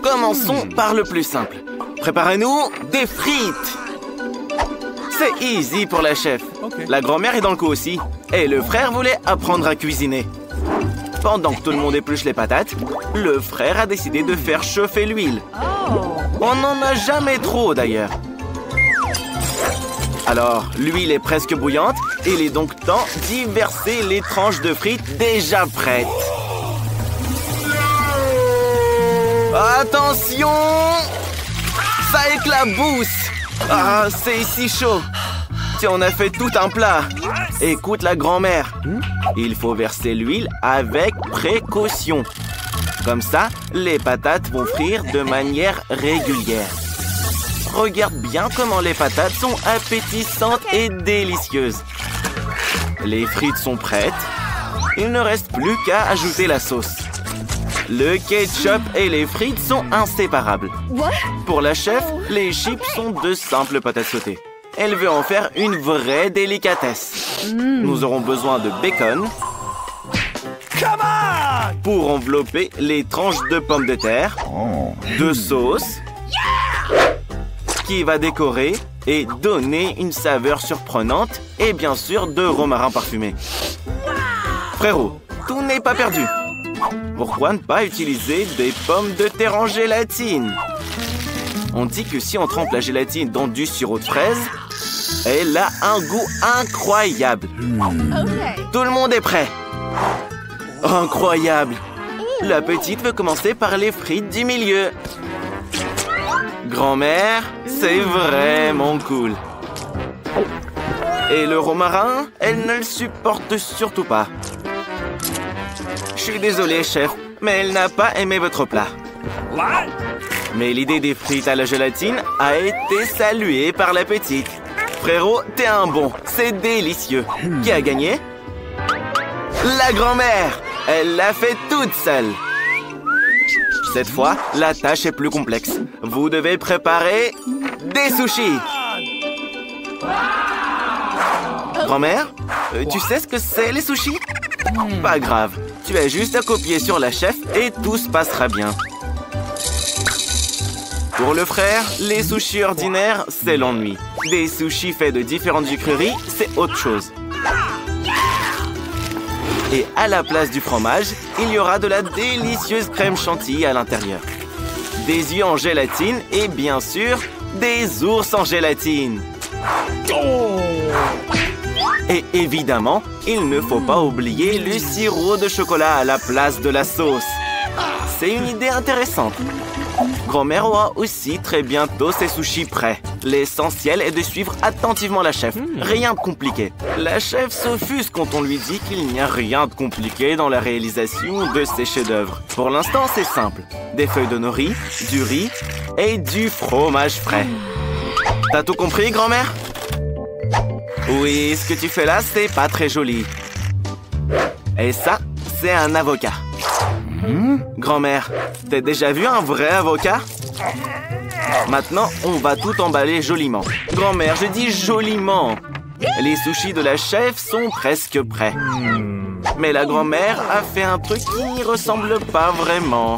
Commençons par le plus simple. Préparez-nous des frites. C'est easy pour la chef. La grand-mère est dans le coup aussi. Et le frère voulait apprendre à cuisiner. Pendant que tout le monde épluche les patates, le frère a décidé de faire chauffer l'huile. On n'en a jamais trop d'ailleurs. Alors, l'huile est presque bouillante. Il est donc temps d'y verser les tranches de frites déjà prêtes. Attention! Ça éclabousse! Ah, c'est si chaud! Tu en as fait tout un plat! Écoute la grand-mère. Il faut verser l'huile avec précaution. Comme ça, les patates vont frire de manière régulière. Regarde bien comment les patates sont appétissantes et délicieuses. Les frites sont prêtes. Il ne reste plus qu'à ajouter la sauce. Le ketchup et les frites sont inséparables. Pour la chef, les chips sont de simples patates sautées. Elle veut en faire une vraie délicatesse. Nous aurons besoin de bacon pour envelopper les tranches de pommes de terre, de sauce qui va décorer et donner une saveur surprenante et bien sûr de romarin parfumé. Frérot, tout n'est pas perdu. Pourquoi ne pas utiliser des pommes de terre en gélatine? On dit que si on trempe la gélatine dans du sirop de fraise, elle a un goût incroyable. Tout le monde est prêt. Incroyable. La petite veut commencer par les frites du milieu. Grand-mère, c'est vraiment cool. Et le romarin, elle ne le supporte surtout pas. Je suis désolé, chef, mais elle n'a pas aimé votre plat. Mais l'idée des frites à la gélatine a été saluée par la petite. Frérot, t'es un bon, c'est délicieux. Qui a gagné? La grand-mère! Elle l'a fait toute seule. Cette fois, la tâche est plus complexe. Vous devez préparer des sushis. Grand-mère, tu sais ce que c'est les sushis? Pas grave, tu as juste à copier sur la chef et tout se passera bien. Pour le frère, les sushis ordinaires, c'est l'ennui. Des sushis faits de différentes sucreries, c'est autre chose. Et à la place du fromage, il y aura de la délicieuse crème chantilly à l'intérieur. Des œufs en gélatine et bien sûr, des ours en gélatine. Et évidemment, il ne faut pas oublier le sirop de chocolat à la place de la sauce. C'est une idée intéressante. Grand-mère aura aussi très bientôt ses sushis prêts. L'essentiel est de suivre attentivement la chef. Rien de compliqué. La chef s'offuse quand on lui dit qu'il n'y a rien de compliqué dans la réalisation de ses chefs-d'œuvre. Pour l'instant, c'est simple. Des feuilles de nori, du riz et du fromage frais. T'as tout compris, grand-mère? Oui, ce que tu fais là, c'est pas très joli. Et ça, c'est un avocat. Grand-mère, t'as déjà vu un vrai avocat? Maintenant, on va tout emballer joliment. Grand-mère, je dis joliment. Les sushis de la chef sont presque prêts. Mais la grand-mère a fait un truc qui n'y ressemble pas vraiment.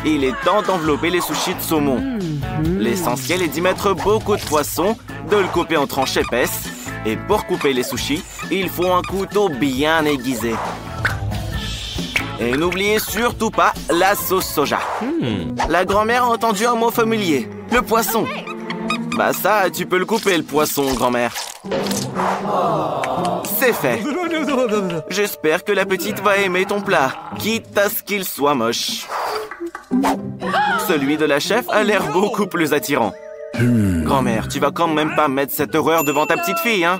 Il est temps d'envelopper les sushis de saumon. L'essentiel est d'y mettre beaucoup de poisson, de le couper en tranches épaisses. Et pour couper les sushis, il faut un couteau bien aiguisé. Et n'oubliez surtout pas la sauce soja. La grand-mère a entendu un mot familier. Le poisson. Bah ça, tu peux le couper, le poisson, grand-mère. C'est fait. J'espère que la petite va aimer ton plat, quitte à ce qu'il soit moche. Celui de la chef a l'air beaucoup plus attirant. Grand-mère, tu vas quand même pas mettre cette horreur devant ta petite fille, hein?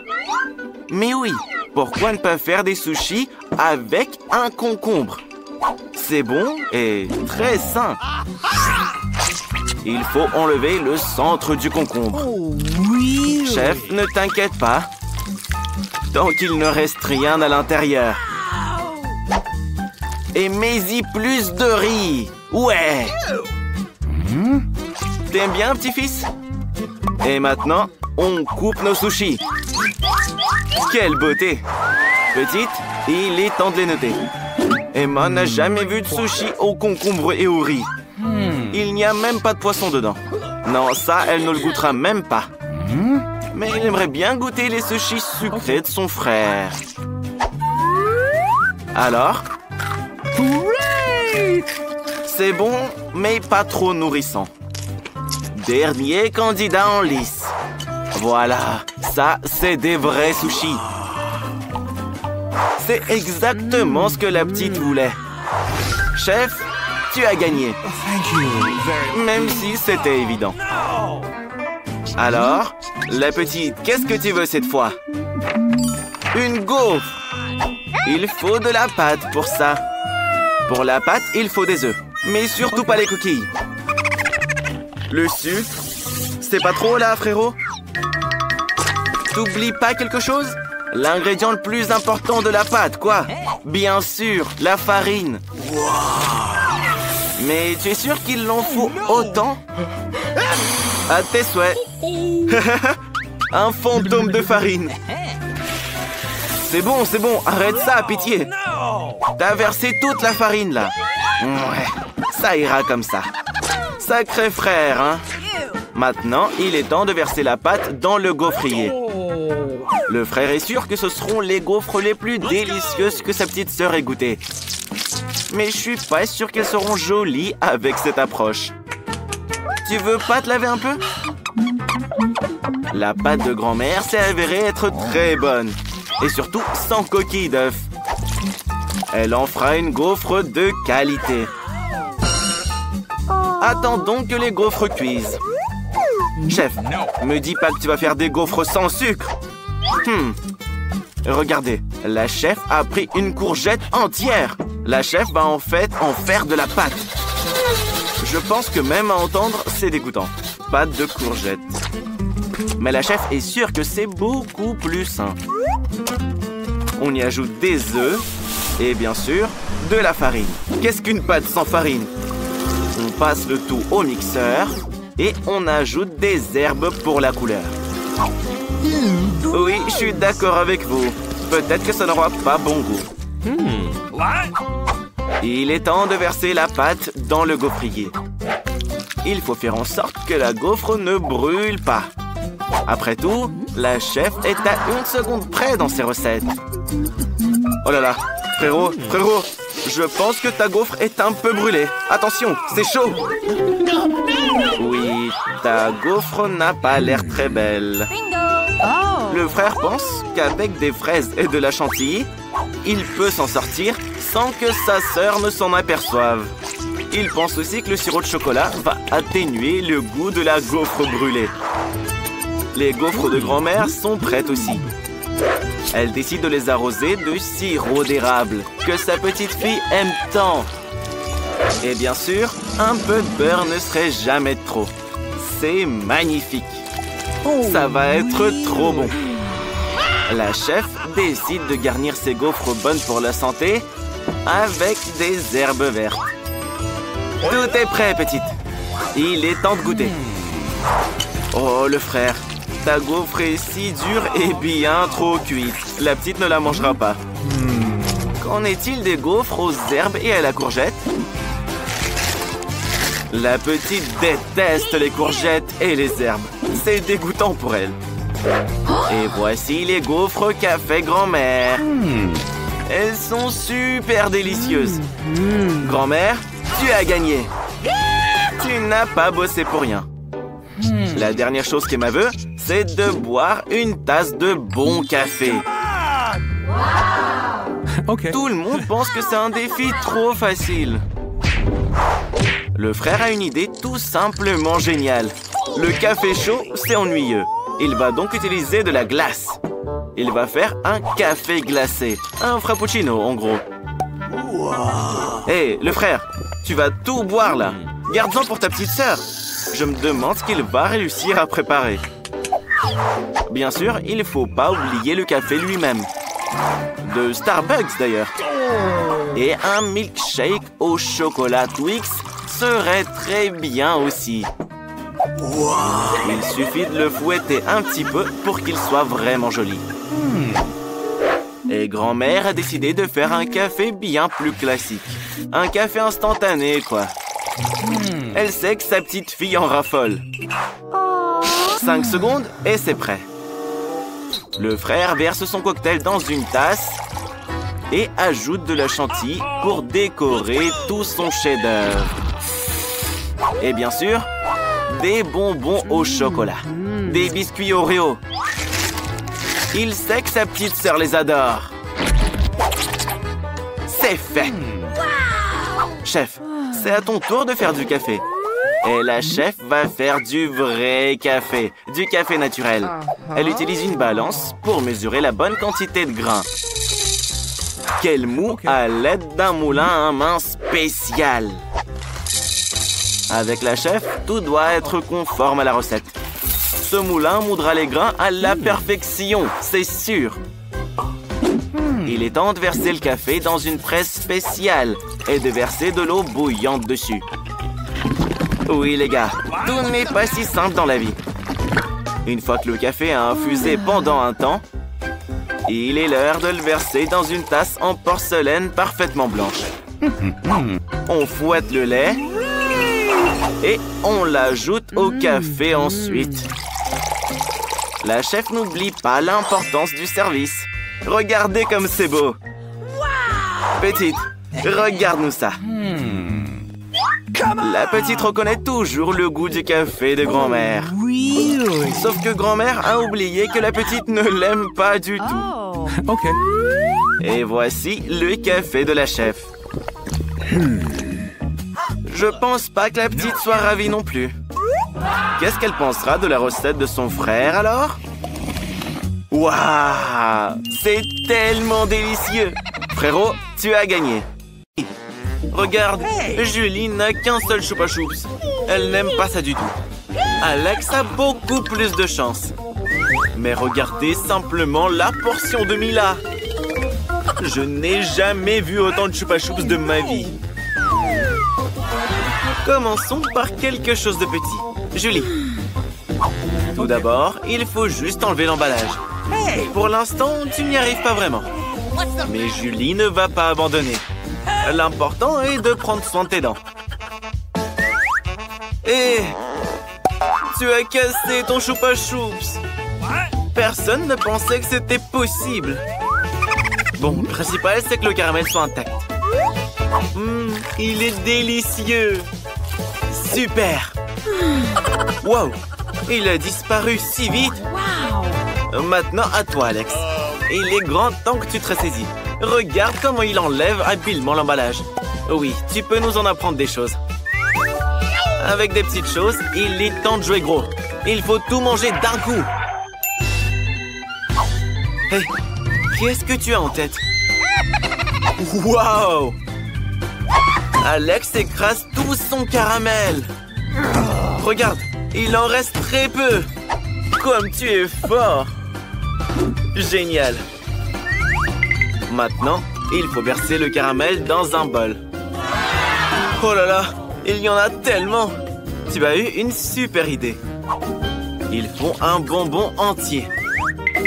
Mais oui, pourquoi ne pas faire des sushis avec un concombre? C'est bon et très sain. Il faut enlever le centre du concombre. Chef, ne t'inquiète pas. Tant qu'il ne reste rien à l'intérieur. Et mets-y plus de riz. Ouais. T'aimes bien, petit-fils? Et maintenant, on coupe nos sushis. Quelle beauté! Petite, il est temps de les noter. Emma n'a jamais vu de sushi au concombre et au riz. Il n'y a même pas de poisson dedans. Non, ça, elle ne le goûtera même pas. Mais il aimerait bien goûter les sushis sucrés de son frère. Alors? C'est bon, mais pas trop nourrissant. Dernier candidat en lice. Voilà, ça, c'est des vrais sushis. C'est exactement ce que la petite voulait. Chef, tu as gagné. Même si c'était évident. Alors, la petite, qu'est-ce que tu veux cette fois? Une gaufre. Il faut de la pâte pour ça. Pour la pâte, il faut des œufs. Mais surtout pas les coquilles. Le sucre. C'est pas trop là, frérot? T'oublies pas quelque chose? L'ingrédient le plus important de la pâte, quoi? Bien sûr, la farine. Mais tu es sûr qu'il en faut autant? À tes souhaits. Un fantôme de farine. C'est bon, arrête ça, pitié. T'as versé toute la farine, là. Ouais, ça ira comme ça. Sacré frère, hein? Maintenant, il est temps de verser la pâte dans le gaufrier. Le frère est sûr que ce seront les gaufres les plus délicieuses que sa petite sœur ait goûtées. Mais je suis pas sûr qu'elles seront jolies avec cette approche. Tu veux pas te laver un peu? La pâte de grand-mère s'est avérée être très bonne. Et surtout, sans coquille d'œuf. Elle en fera une gaufre de qualité. Attendons que les gaufres cuisent. Chef, me dis pas que tu vas faire des gaufres sans sucre. Regardez, la chef a pris une courgette entière. La chef va en fait en faire de la pâte. Je pense que même à entendre, c'est dégoûtant. Pâte de courgette. Mais la chef est sûre que c'est beaucoup plus sain. On y ajoute des œufs et bien sûr, de la farine. Qu'est-ce qu'une pâte sans farine? On passe le tout au mixeur et on ajoute des herbes pour la couleur. Oui, je suis d'accord avec vous. Peut-être que ça n'aura pas bon goût. Il est temps de verser la pâte dans le gaufrier. Il faut faire en sorte que la gaufre ne brûle pas. Après tout, la chef est à 1 seconde près dans ses recettes. Oh là là, frérot, je pense que ta gaufre est un peu brûlée. Attention, c'est chaud. Oui, ta gaufre n'a pas l'air très belle. Le frère pense qu'avec des fraises et de la chantilly, il peut s'en sortir sans que sa sœur ne s'en aperçoive. Il pense aussi que le sirop de chocolat va atténuer le goût de la gaufre brûlée. Les gaufres de grand-mère sont prêtes aussi. Elle décide de les arroser de sirop d'érable, que sa petite fille aime tant. Et bien sûr, un peu de beurre ne serait jamais trop. C'est magnifique. Ça va être trop bon. La chef décide de garnir ses gaufres bonnes pour la santé avec des herbes vertes. Tout est prêt, petite. Il est temps de goûter. Oh, le frère. Ta gaufre est si dure et bien trop cuite. La petite ne la mangera pas. Qu'en est-il des gaufres aux herbes et à la courgette? La petite déteste les courgettes et les herbes. C'est dégoûtant pour elle. Et voici les gaufres qu'a fait grand-mère. Elles sont super délicieuses. Grand-mère, tu as gagné. Tu n'as pas bossé pour rien. La dernière chose qu'Emma veut, c'est de boire une tasse de bon café. Tout le monde pense que c'est un défi trop facile. Le frère a une idée tout simplement géniale. Le café chaud, c'est ennuyeux. Il va donc utiliser de la glace. Il va faire un café glacé. Un frappuccino, en gros. Hé, le frère, tu vas tout boire là. Garde-en pour ta petite sœur. Je me demande ce qu'il va réussir à préparer. Bien sûr, il ne faut pas oublier le café lui-même. De Starbucks d'ailleurs. Et un milkshake au chocolat Twix serait très bien aussi. Il suffit de le fouetter un petit peu pour qu'il soit vraiment joli. Et grand-mère a décidé de faire un café bien plus classique. Un café instantané, quoi. Elle sait que sa petite fille en raffole. 5 secondes et c'est prêt. Le frère verse son cocktail dans une tasse et ajoute de la chantilly pour décorer tout son chef-d'œuvre. Et bien sûr, des bonbons au chocolat, des biscuits Oreo. Il sait que sa petite sœur les adore. C'est fait. Chef, c'est à ton tour de faire du café. Et la chef va faire du vrai café, du café naturel. Elle utilise une balance pour mesurer la bonne quantité de grains. Qu'elle moud à l'aide d'un moulin à main spécial. Avec la chef, tout doit être conforme à la recette. Ce moulin moudra les grains à la perfection, c'est sûr. Il est temps de verser le café dans une presse spéciale et de verser de l'eau bouillante dessus. Oui, les gars, tout n'est pas si simple dans la vie. Une fois que le café a infusé pendant un temps, il est l'heure de le verser dans une tasse en porcelaine parfaitement blanche. On fouette le lait et on l'ajoute au café ensuite. La chef n'oublie pas l'importance du service. Regardez comme c'est beau. Petite, regarde-nous ça. La petite reconnaît toujours le goût du café de grand-mère. Sauf que grand-mère a oublié que la petite ne l'aime pas du tout. Ok. Et voici le café de la chef. Je pense pas que la petite soit ravie non plus. Qu'est-ce qu'elle pensera de la recette de son frère alors? Waouh! C'est tellement délicieux! Frérot, tu as gagné. Regarde, Julie n'a qu'un seul Chupa Chups. Elle n'aime pas ça du tout. Alex a beaucoup plus de chance. Mais regardez simplement la portion de Mila. Je n'ai jamais vu autant de Chupa Chups de ma vie. Commençons par quelque chose de petit. Julie. Tout d'abord, il faut juste enlever l'emballage. Pour l'instant, tu n'y arrives pas vraiment. Mais Julie ne va pas abandonner. L'important est de prendre soin de tes dents. Et tu as cassé ton Chupa Chups. Personne ne pensait que c'était possible. Bon, le principal, c'est que le caramel soit intact. Il est délicieux. Super. Wow, il a disparu si vite. Maintenant, à toi, Alex. Il est grand temps que tu te ressaisis. Regarde comment il enlève habilement l'emballage. Oui, tu peux nous en apprendre des choses. Avec des petites choses, il est temps de jouer gros. Il faut tout manger d'un coup. Hey, qu'est-ce que tu as en tête? Wow! Alex écrase tout son caramel. Regarde, il en reste très peu. Comme tu es fort. Génial. Maintenant, il faut verser le caramel dans un bol. Oh là là, il y en a tellement. Tu as eu une super idée. Il faut un bonbon entier.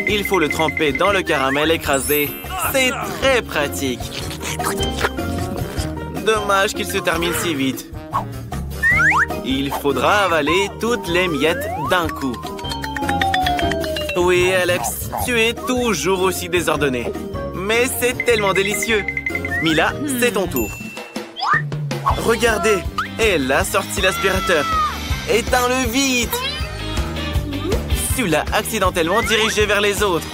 Il faut le tremper dans le caramel écrasé. C'est très pratique. Dommage qu'il se termine si vite. Il faudra avaler toutes les miettes d'un coup. Oui, Alex, tu es toujours aussi désordonné. Mais c'est tellement délicieux. Mila, c'est ton tour. Regardez, elle a sorti l'aspirateur. Éteins-le vite. Tu l'as accidentellement dirigé vers les autres.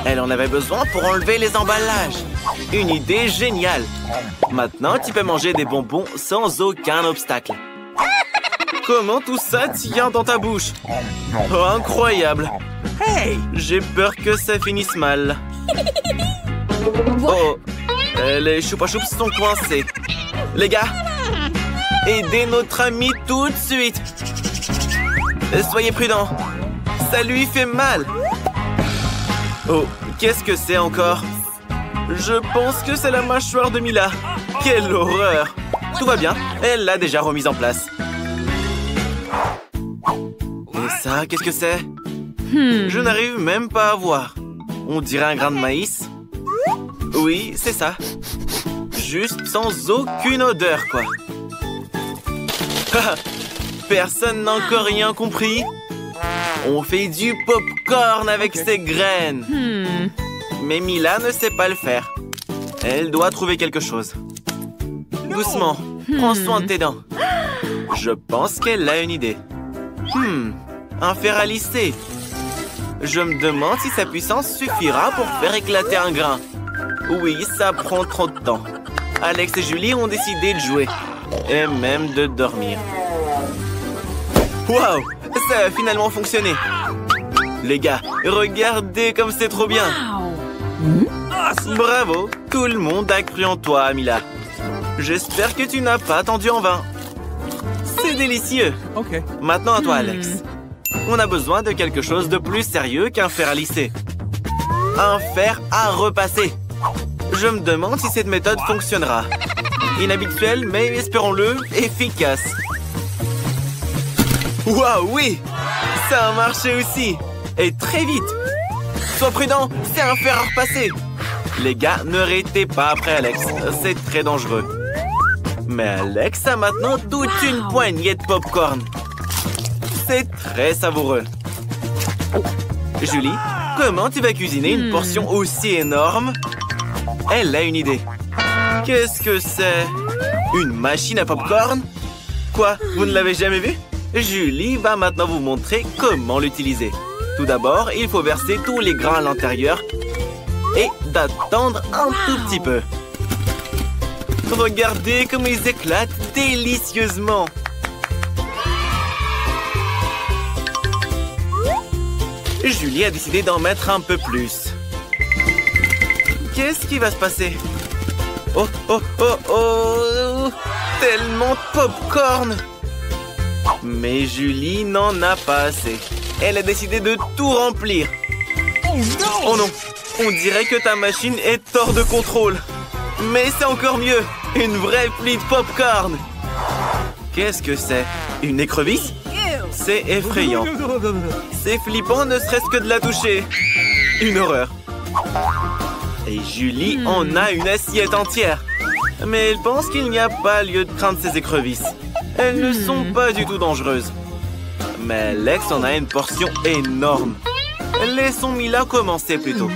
Elle en avait besoin pour enlever les emballages. Une idée géniale. Maintenant, tu peux manger des bonbons sans aucun obstacle. Comment tout ça tient dans ta bouche? Oh, incroyable. Hey, j'ai peur que ça finisse mal. Oh, les Chupa Chups sont coincés. Les gars, aidez notre ami tout de suite. Soyez prudents. Ça lui fait mal. Oh, qu'est-ce que c'est encore? Je pense que c'est la mâchoire de Mila. Quelle horreur. Tout va bien, elle l'a déjà remise en place. Et ça, qu'est-ce que c'est? Je n'arrive même pas à voir. On dirait un grain de maïs. Oui, c'est ça. Juste sans aucune odeur, quoi. Personne n'a encore rien compris. On fait du popcorn avec ces graines. Mais Mila ne sait pas le faire. Elle doit trouver quelque chose. Doucement, prends soin de tes dents. Je pense qu'elle a une idée. Un fer à lisser. Je me demande si sa puissance suffira pour faire éclater un grain. Oui, ça prend trop de temps. Alex et Julie ont décidé de jouer. Et même de dormir. Waouh! Ça a finalement fonctionné. Les gars, regardez comme c'est trop bien. Bravo! Tout le monde a cru en toi, Mila. J'espère que tu n'as pas attendu en vain. C'est délicieux. Maintenant à toi, Alex. On a besoin de quelque chose de plus sérieux qu'un fer à lisser. Un fer à repasser. Je me demande si cette méthode fonctionnera. Inhabituelle, mais espérons-le, efficace. Waouh, oui! Ça a marché aussi. Et très vite. Sois prudent, c'est un fer à repasser. Les gars, ne restez pas après Alex. C'est très dangereux. Mais Alex a maintenant toute une poignée de popcorn. C'est très savoureux. Julie, comment tu vas cuisiner une portion aussi énorme? Elle a une idée. Qu'est-ce que c'est? Une machine à popcorn? Quoi? Vous ne l'avez jamais vue? Julie va maintenant vous montrer comment l'utiliser. Tout d'abord, il faut verser tous les grains à l'intérieur et d'attendre un tout petit peu. Regardez comme ils éclatent délicieusement. Julie a décidé d'en mettre un peu plus. Qu'est-ce qui va se passer? Oh, oh, oh, oh! Tellement de popcorn! Mais Julie n'en a pas assez. Elle a décidé de tout remplir. Oh non! On dirait que ta machine est hors de contrôle. Mais c'est encore mieux! Une vraie pluie de popcorn! Qu'est-ce que c'est? Une écrevisse? C'est effrayant. C'est flippant ne serait-ce que de la toucher. Une horreur. Et Julie en a une assiette entière. Mais elle pense qu'il n'y a pas lieu de craindre ces écrevisses. Elles ne sont pas du tout dangereuses. Mais Alex en a une portion énorme. Laissons Mila commencer plutôt.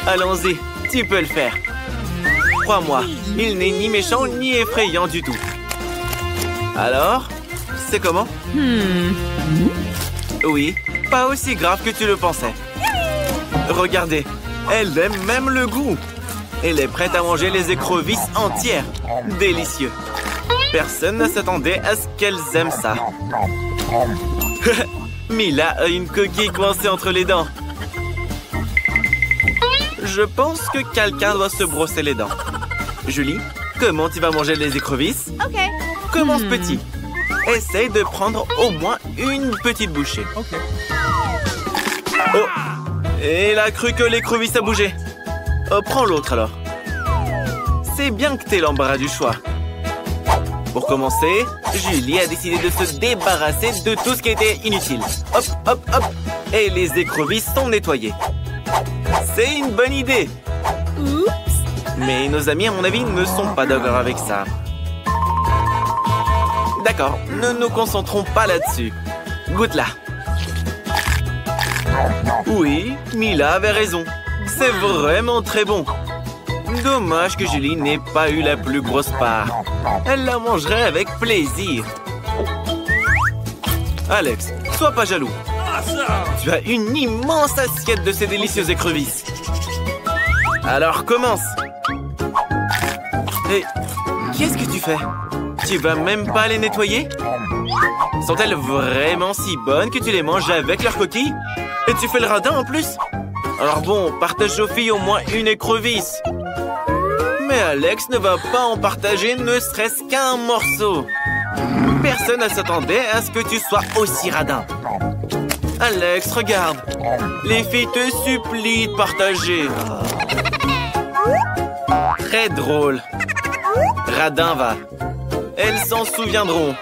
Allons-y, tu peux le faire. Crois-moi, il n'est ni méchant ni effrayant du tout. Alors, c'est comment? Oui, pas aussi grave que tu le pensais. Regardez, elle aime même le goût. Elle est prête à manger les écrevisses entières. Délicieux. Personne ne s'attendait à ce qu'elles aiment ça. Mila a une coquille coincée entre les dents. Je pense que quelqu'un doit se brosser les dents. Julie, comment tu vas manger les écrevisses? Commence petit. Essaye de prendre au moins une petite bouchée. Oh! Et elle a cru que l'écrevisse a bougé. Oh, prends l'autre alors. C'est bien que t'aies l'embarras du choix. Pour commencer, Julie a décidé de se débarrasser de tout ce qui était inutile. Hop, hop, hop. Et les écrevisses sont nettoyées. C'est une bonne idée. Mais nos amis, à mon avis, ne sont pas d'accord avec ça. D'accord, ne nous concentrons pas là-dessus. Goûte-la. Oui, Mila avait raison. C'est vraiment très bon. Dommage que Julie n'ait pas eu la plus grosse part. Elle la mangerait avec plaisir. Alex, sois pas jaloux. Tu as une immense assiette de ces délicieuses écrevisses. Alors commence. Et qu'est-ce que tu fais? Tu vas même pas les nettoyer? Sont-elles vraiment si bonnes que tu les manges avec leurs coquilles? Et tu fais le radin en plus? Alors bon, partage aux filles au moins une écrevisse. Mais Alex ne va pas en partager ne serait-ce qu'un morceau. Personne ne s'attendait à ce que tu sois aussi radin. Alex, regarde. Les filles te supplient de partager. Très drôle. Radin va. Elles s'en souviendront.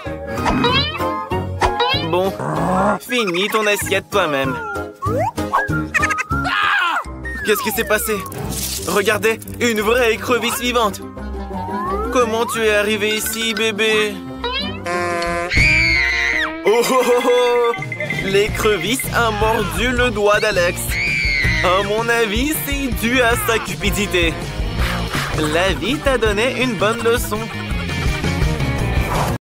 Bon, finis ton assiette toi-même. Qu'est-ce qui s'est passé? Regardez, une vraie écrevisse vivante. Comment tu es arrivé ici, bébé? Oh oh oh oh! L'écrevisse a mordu le doigt d'Alex. À mon avis, c'est dû à sa cupidité. La vie t'a donné une bonne leçon.